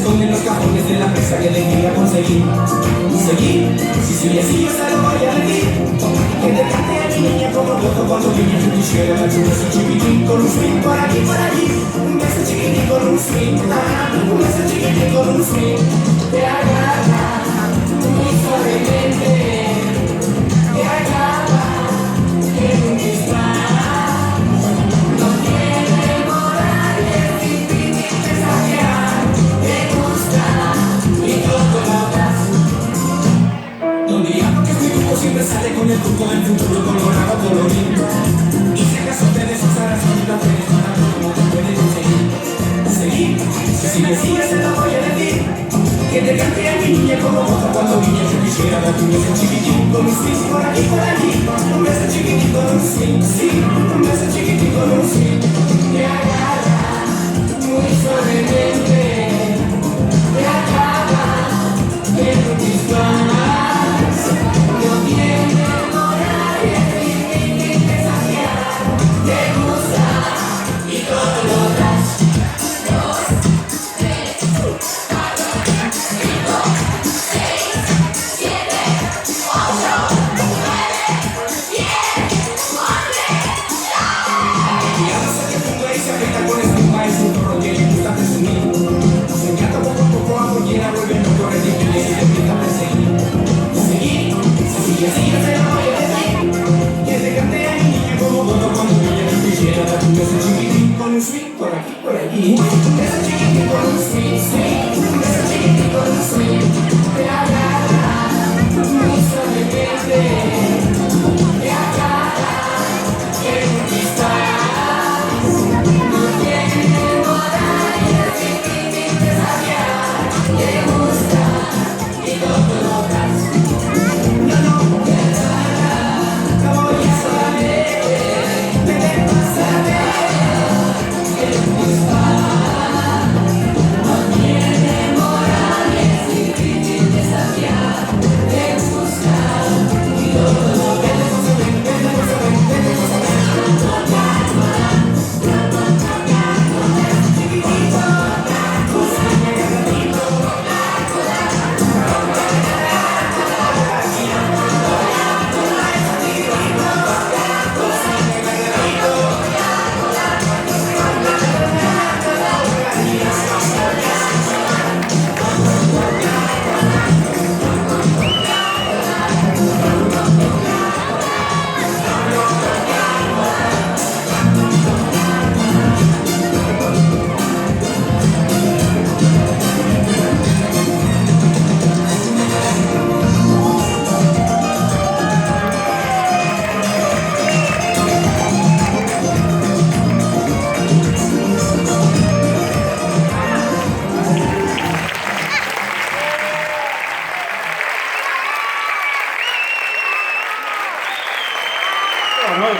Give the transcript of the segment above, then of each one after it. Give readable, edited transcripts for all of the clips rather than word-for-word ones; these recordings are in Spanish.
esconde en los cajones de la presa que le quería conseguir. Seguir, si sigue así yo se lo voy a decir. Que te cante a mi niña como loco cuando niña yo quisiera darte un beso chiquitín con un swing por aquí, por allí. Un beso chiquitín con un swing, un beso chiquitín con un swing. Te agarra muy suavemente, te agarra en un disparo. No tiene moral, es difícil de saciar. Te gusta y todo lo das. Donde ya porque mi grupo siempre sale con el truco del futuro colorado colorín. Y si acaso te desusarás con las redes para ver cómo te puedes conseguir. Seguir, si me sigues se lo voy a decir. Que te cante a mi niña como moja cuando niña yo quisiera darte un beso chiquitín con un swing por aquí, por allí. Un beso chiquitín con un swing, sí, un beso chiquitín con un swing. Te agarra muy suavemente, te acaba en un disparo. No tiene moral y es difícil de saciar. Te gusta y todo lo das. 2, 3, 4, 5, 6, 7, 8, 9, 10, 11. Ya no sé qué punto ahí se aprieta con espuma y su torro que le gusta presumir. Se encanta poco a poco a cualquiera vuelve loco, ridículo y se empieza a perseguir. Seguir, si sigue así yo se lo voy a decir. Que te cante a mi niña como todo cuando niña yo quisiera darte un beso chiquitín con un swing por aquí, por allí. Un beso chiquitín con un swing, swing, un beso chiquitín con un swing. Te agarra muy suavemente, te agarra en un disparo. No tiene moral y es difícil de saciar. Te gusta y todo lo das. No, no, te agarra, voy a saber, me vas a ver en un disparo. No tiene moral y es difícil de saciar. Te gusta y todo lo das.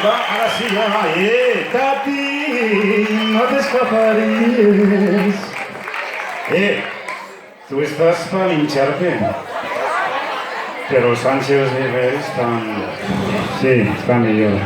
Ahora sí, ya, Capi, no te escaparías. Tú estás para hincharte. Pero Sánchez y Reyes están... Sí, están ellos.